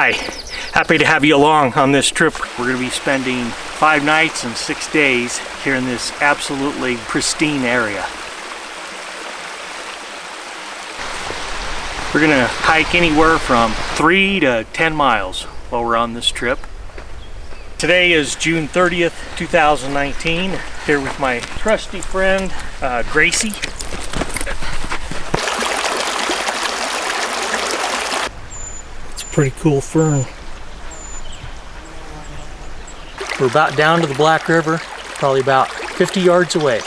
Hi, happy to have you along on this trip. We're going to be spending 5 nights and 6 days here in this absolutely pristine area. We're going to hike anywhere from 3 to 10 miles while we're on this trip. Today is June 30th, 2019, here with my trusty friend, Gracie. It's a pretty cool fern. We're about down to the Black River, probably about 50 yards away.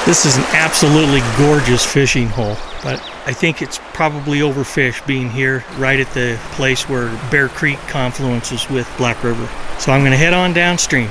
This is an absolutely gorgeous fishing hole, but I think it's probably overfished being here right at the place where Bear Creek confluences with Black River. So I'm going to head on downstream.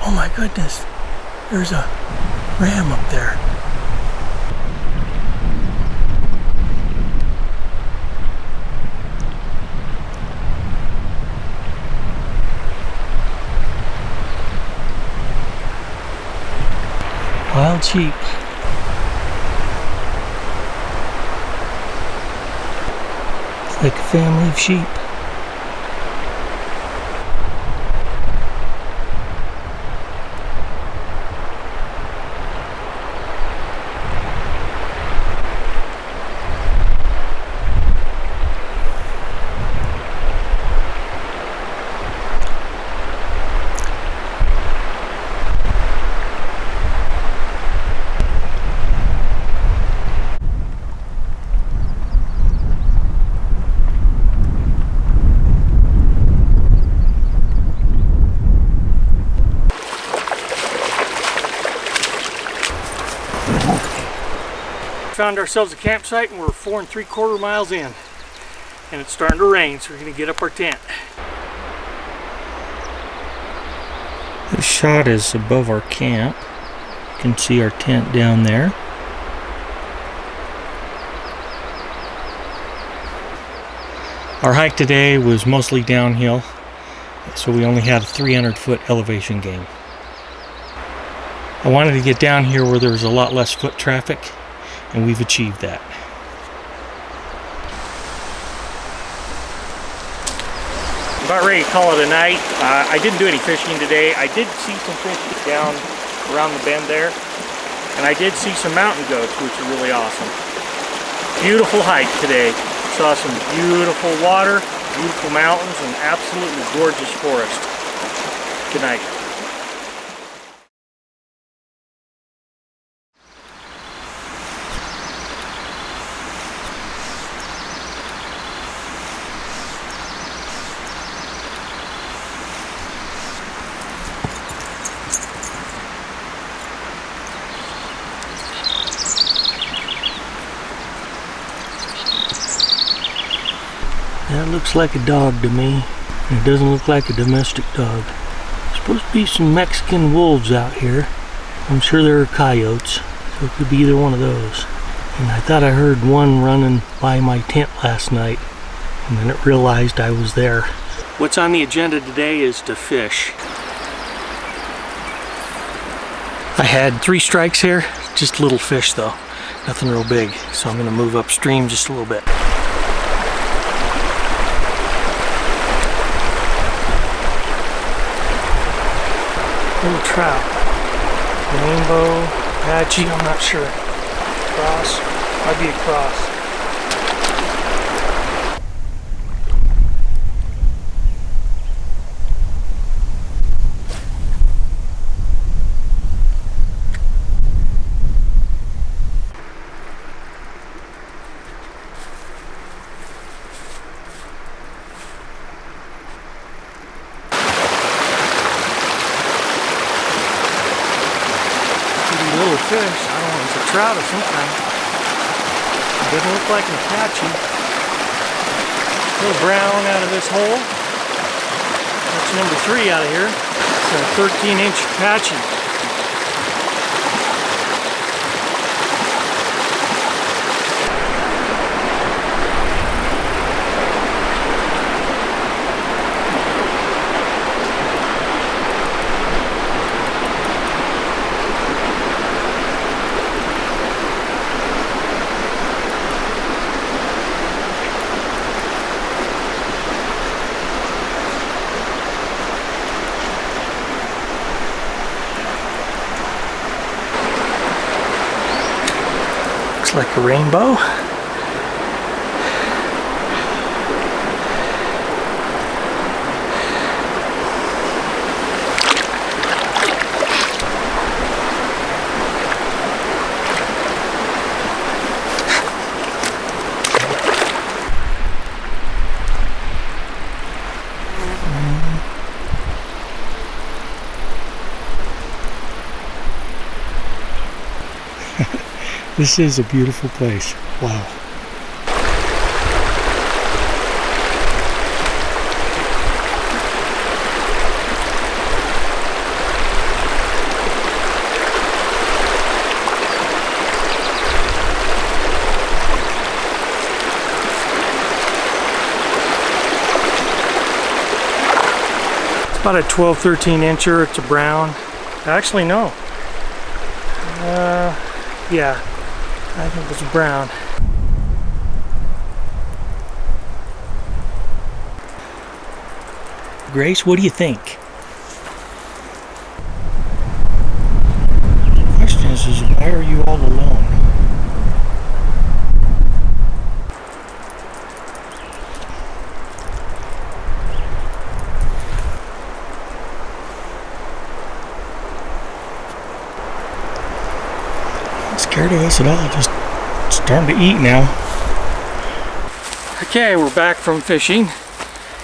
Oh my goodness, there's a ram up there. Wild sheep. It's like a family of sheep. Found ourselves a campsite and we're 4 3/4 miles in, and it's starting to rain, so we're going to get up our tent. This shot is above our camp. You can see our tent down there. Our hike today was mostly downhill, so we only had a 300-foot elevation gain. I wanted to get down here where there was a lot less foot traffic, and we've achieved that. About ready to call it a night. I didn't do any fishing today. I did see some fish down around the bend there, and I did see some mountain goats, which are really awesome. Beautiful hike today. Saw some beautiful water, beautiful mountains, and absolutely gorgeous forest. Good night. That looks like a dog to me. It doesn't look like a domestic dog. There's supposed to be some Mexican wolves out here. I'm sure there are coyotes, so it could be either one of those. And I thought I heard one running by my tent last night, and then it realized I was there. What's on the agenda today is to fish. I had 3 strikes here, just little fish though. Nothing real big, so I'm gonna move upstream just a little bit. Little trout. Rainbow, Apache, I'm not sure. Cross, might be a cross. Little fish. trout of some kind. It doesn't look like an Apache. A little brown out of this hole. That's number 3 out of here. It's a 13-inch Apache. Like a rainbow. This is a beautiful place. Wow. It's about a 12-13 incher. It's a brown. Actually, no. Yeah. I think it's brown. Grace, what do you think? The question is why are you all alone? Not scared of us at all, just starting to eat now. Okay, we're back from fishing.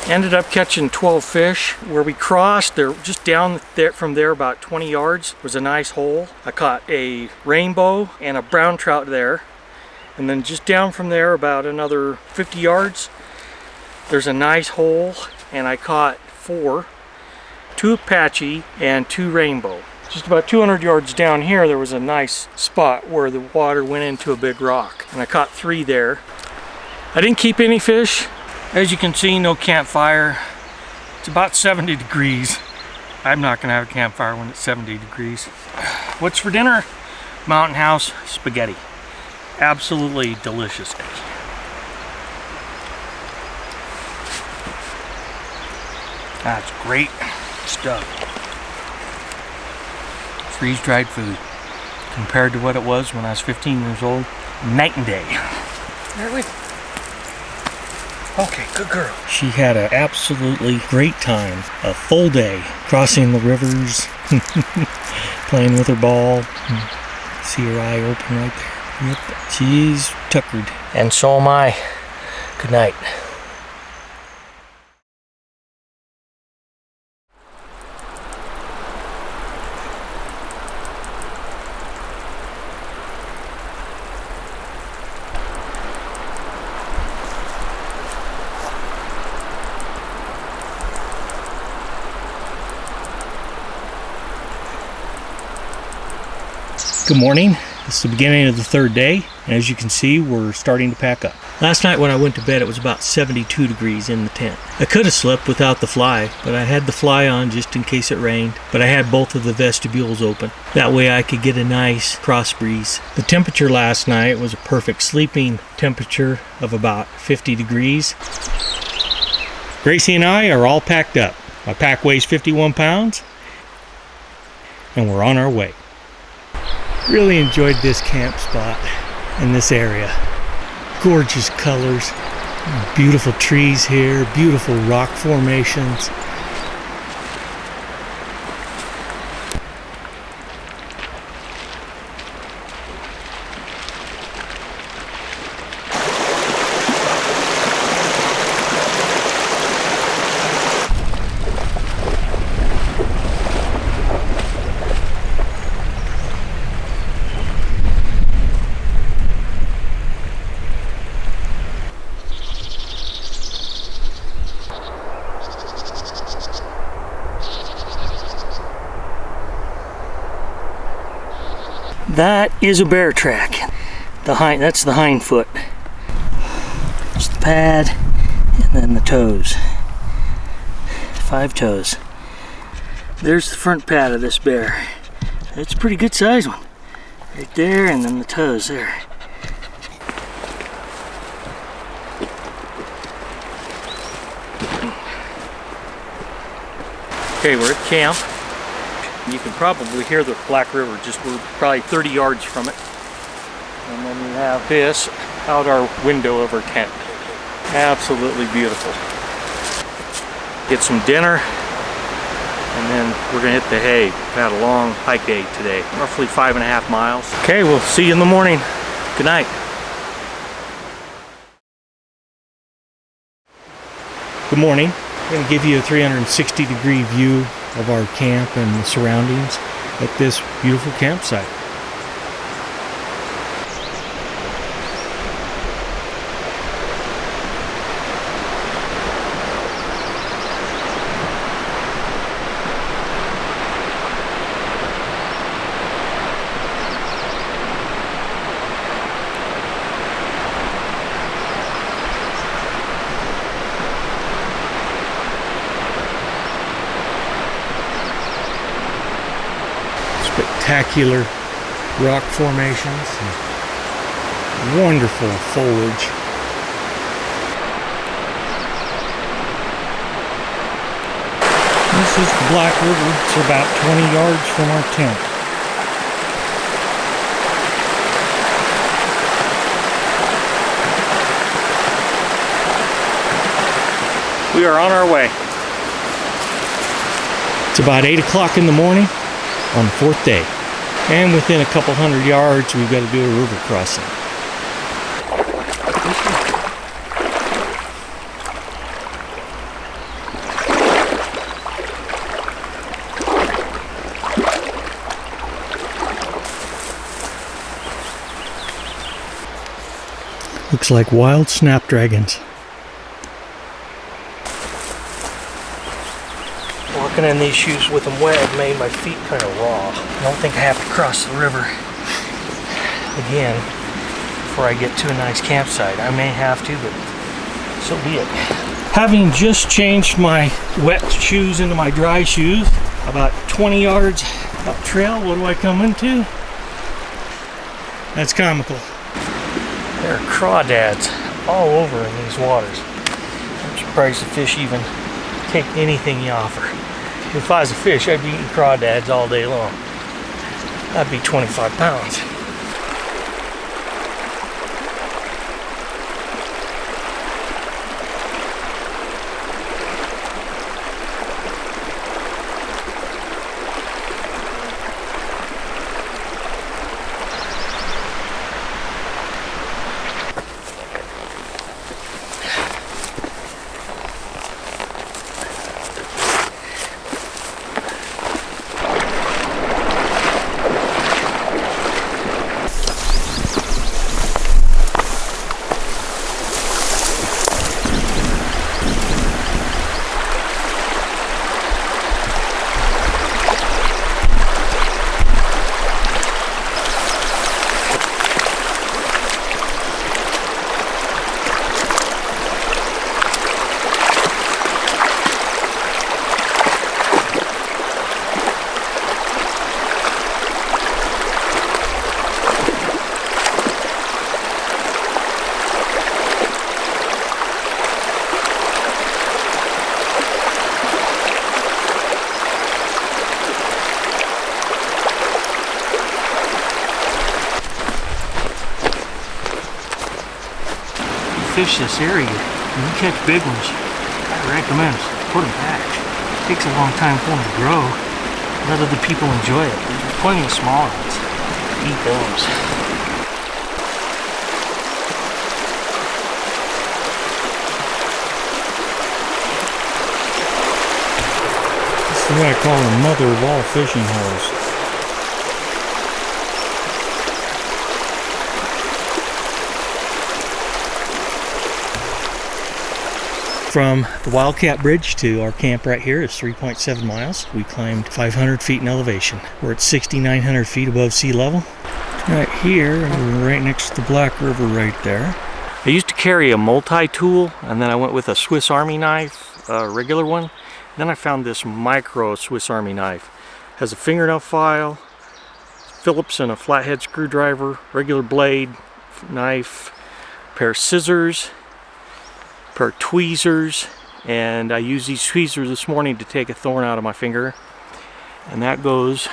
Ended up catching 12 fish. Where we crossed, there just down there from there about 20 yards was a nice hole. I caught a rainbow and a brown trout there. And then just down from there about another 50 yards, there's a nice hole and I caught 4, 2 Apache and 2 rainbow. Just about 200 yards down here, there was a nice spot where the water went into a big rock. And I caught 3 there. I didn't keep any fish. As you can see, no campfire. It's about 70 degrees. I'm not gonna have a campfire when it's 70 degrees. What's for dinner? Mountain House spaghetti. Absolutely delicious. That's great stuff. Freeze-dried food compared to what it was when I was 15 years old. Night and day. There we go. Okay, good girl. She had an absolutely great time. A full day crossing the rivers, playing with her ball. See her eye open right there. Yep, she's tuckered. And so am I. Good night. Good morning. It's the beginning of the 3rd day, and as you can see, we're starting to pack up. Last night when I went to bed, it was about 72 degrees in the tent. I could have slept without the fly, but I had the fly on just in case it rained, but I had both of the vestibules open. That way I could get a nice cross breeze. The temperature last night was a perfect sleeping temperature of about 50 degrees. Gracie and I are all packed up. My pack weighs 51 pounds, and we're on our way. Really enjoyed this camp spot in this area. Gorgeous colors, beautiful trees here, beautiful rock formations. That is a bear track. That's the hind foot. It's the pad and then the toes. 5 toes. There's the front pad of this bear. It's a pretty good size one. Right there, and then the toes there. Okay, we're at camp. You can probably hear the Black River, we're probably 30 yards from it. And then we have this out our window of our tent. Absolutely beautiful. Get some dinner, and then we're gonna hit the hay. We've had a long hike day today, roughly 5.5 miles. Okay, we'll see you in the morning. Good night. Good morning. I'm going to give you a 360-degree view of our camp and the surroundings at this beautiful campsite. Spectacular rock formations and wonderful foliage. This is the Black River. It's about 20 yards from our tent. We are on our way. It's about 8 o'clock in the morning on the 4th day. And within a couple 100 yards, we've got to do a river crossing. Looks like wild snapdragons. Walking in these shoes with them wet made my feet kind of raw. I don't think I have to cross the river again before I get to a nice campsite. I may have to, but so be it. Having just changed my wet shoes into my dry shoes, about 20 yards up trail, what do I come into? That's comical. There are crawdads all over in these waters. I'm surprised the fish even take anything you offer. If I was a fish, I'd be eating crawdads all day long. That'd be 25 pounds. Fish this area, when you catch big ones, I recommend put them back. It takes a long time for them to grow. Let other people enjoy it. There's plenty of smaller ones. Eat those. This is what I call a mother of all fishing holes. From the Wildcat Bridge to our camp right here is 3.7 miles. We climbed 500 feet in elevation. We're at 6,900 feet above sea level. Right here, right next to the Black River right there. I used to carry a multi-tool, and then I went with a Swiss Army knife, a regular one. Then I found this micro Swiss Army knife. Has a fingernail file, Phillips and a flathead screwdriver, regular blade, knife, pair of scissors, pair of tweezers, and I used these tweezers this morning to take a thorn out of my finger. And that goes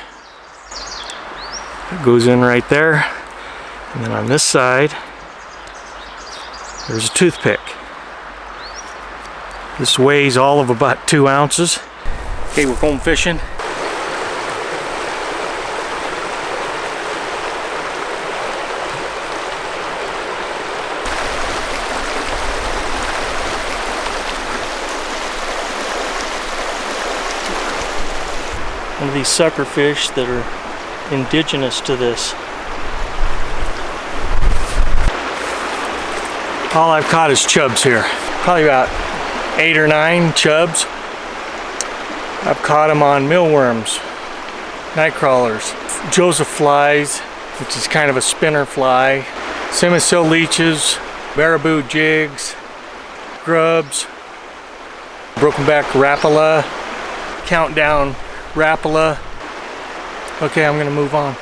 in right there. And then on this side, there's a toothpick. This weighs all of about 2 ounces. Okay, we're going fishing. One of these sucker fish that are indigenous to this. All I've caught is chubs here. Probably about 8 or 9 chubs. I've caught them on mealworms, night crawlers, Joseph flies, which is kind of a spinner fly, Semisil leeches, baraboo jigs, grubs, broken back rapala, countdown rapala. Okay, I'm gonna move on.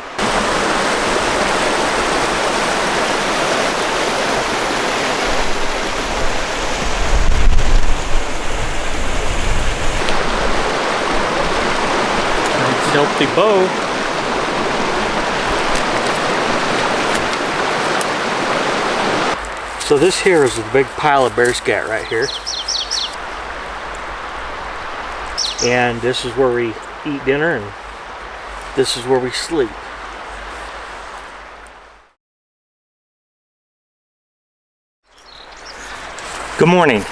Healthy bow. So this here is a big pile of bear scat right here. And this is where we eat dinner, and this is where we sleep. Good morning.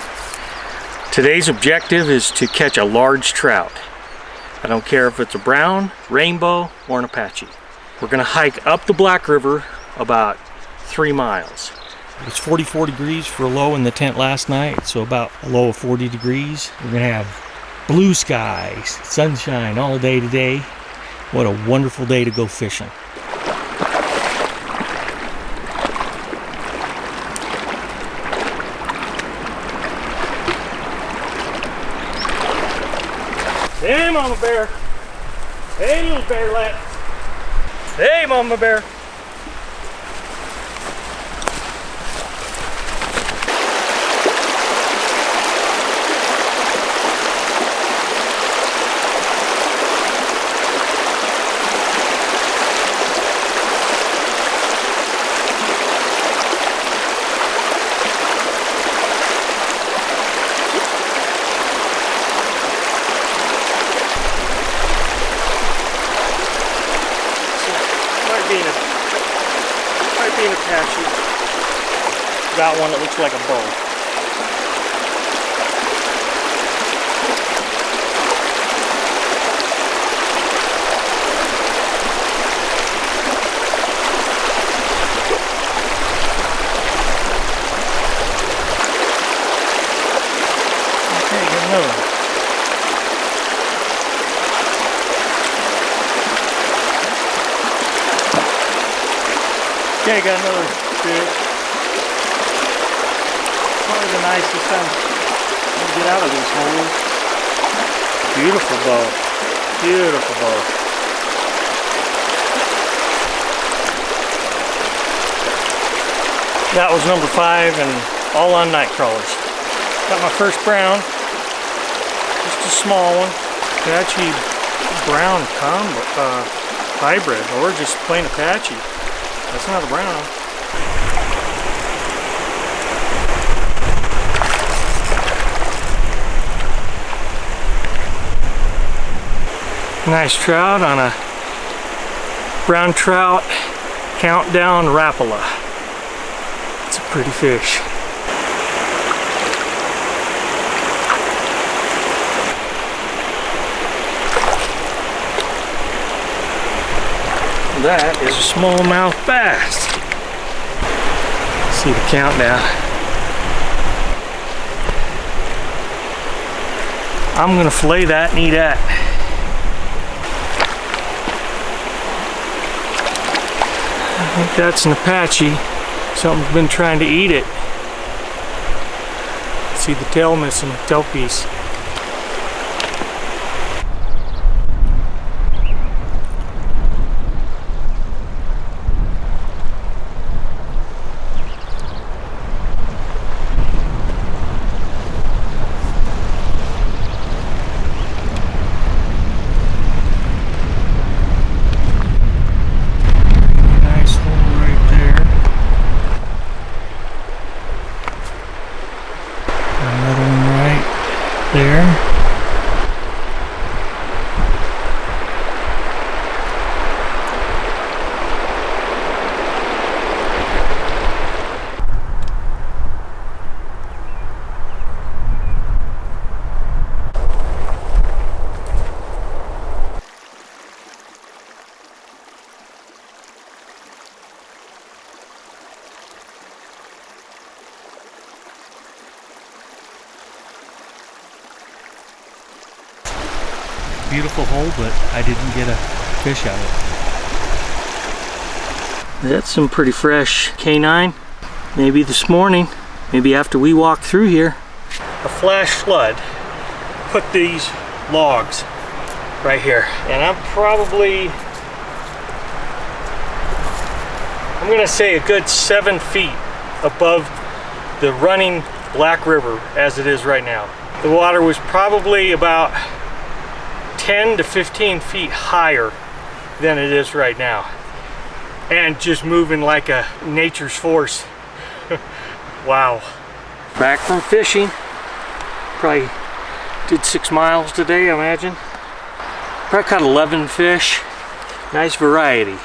Today's objective is to catch a large trout. I don't care if it's a brown, rainbow, or an Apache. We're gonna hike up the Black River about 3 miles. It's 44 degrees for a low in the tent last night, so about a low of 40 degrees. We're gonna have blue skies, sunshine all day today. What a wonderful day to go fishing. Hey, Mama Bear. Hey, little bearlet. Hey, Mama Bear. Might be an Apache. Got one that looks like a bow. Okay, got another one. Okay, got another fish. Probably the nicest time to get out of these holes. Beautiful bow. Beautiful bow. That was number 5 and all on night crawlers. Got my first brown. Just a small one. Apache brown combo, hybrid, or just plain Apache. That's not a brown. Nice trout on a brown trout countdown rapala. It's a pretty fish. That is a smallmouth bass. See the count now. I'm gonna fillet that and eat that. I think that's an Apache. Something's been trying to eat it. See the tail missing, tail piece. There. Beautiful hole, but I didn't get a fish out of it. That's some pretty fresh canine. Maybe this morning, maybe after we walk through here. A flash flood put these logs right here, and I'm gonna say a good 7 feet above the running Black River as it is right now. The water was probably about 10 to 15 feet higher than it is right now, and just moving like a nature's force. Wow. Back from fishing. Probably did 6 miles today, I imagine. Probably caught 11 fish. Nice variety.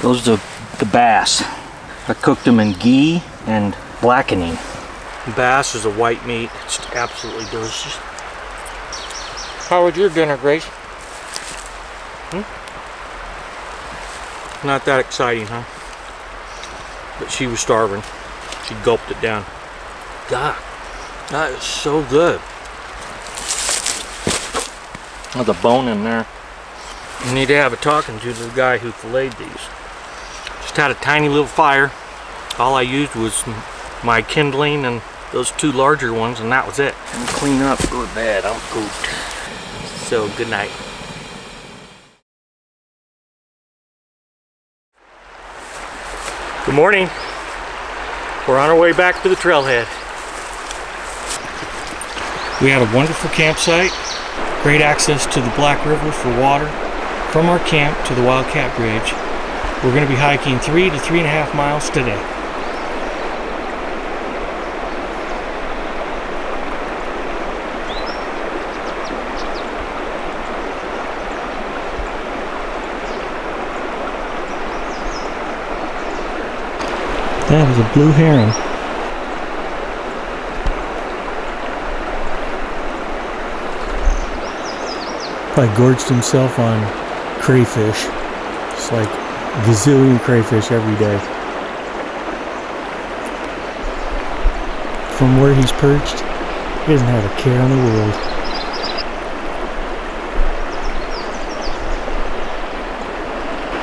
Those are the bass. I cooked them in ghee and blackening. Bass is a white meat. It's absolutely delicious. How was your dinner, Grace? Not that exciting, huh? But she was starving. She gulped it down. God, that is so good. There's a bone in there. You need to have a talking to the guy who filleted these. Just had a tiny little fire. All I used was my kindling and those 2 larger ones, and that was it. And clean up, go to bed. I'm pooped. So, good night. Good morning. We're on our way back to the trailhead. We had a wonderful campsite, great access to the Black River for water. From our camp to the Wildcat Bridge, we're going to be hiking 3 to 3.5 miles today. That is a blue heron. Probably gorged himself on crayfish. Just like a gazillion crayfish every day. From where he's perched, he doesn't have a care in the world.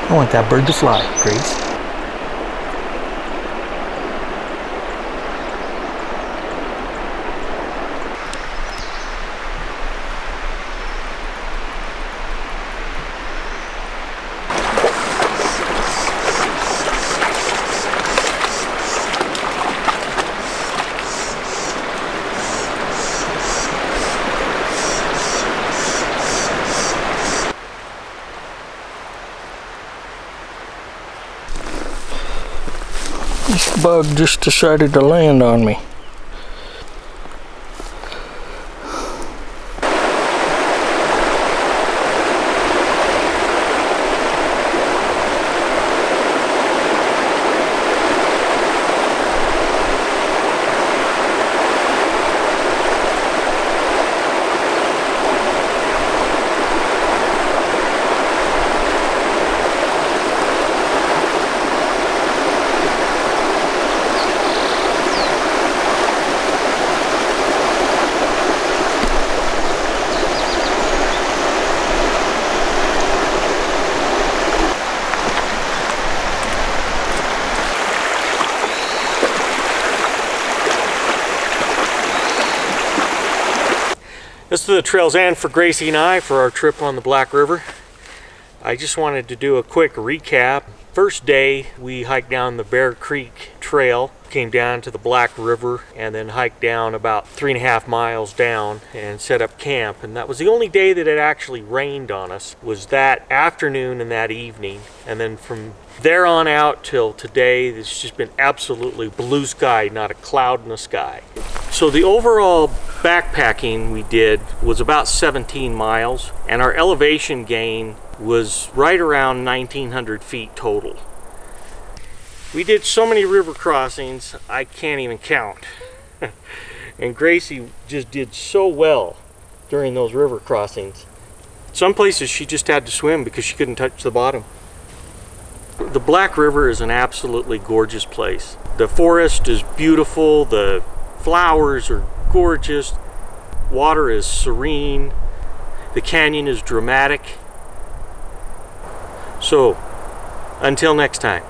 I want that bird to fly, Grace. This bug just decided to land on me. This is the trail's end for Gracie and I for our trip on the Black River. I just wanted to do a quick recap. First day, we hiked down the Bear Creek Trail, came down to the Black River, and then hiked down about 3.5 miles down and set up camp. And that was the only day that it actually rained on us, was that afternoon and that evening. And then from there on out till today, it's just been absolutely blue sky, not a cloud in the sky. So the overall backpacking we did was about 17 miles, and our elevation gain was right around 1,900 feet total. We did so many river crossings, I can't even count. And Gracie just did so well during those river crossings. Some places she just had to swim because she couldn't touch the bottom. The Black River is an absolutely gorgeous place. The forest is beautiful, the flowers are gorgeous, water is serene, the canyon is dramatic. So, until next time.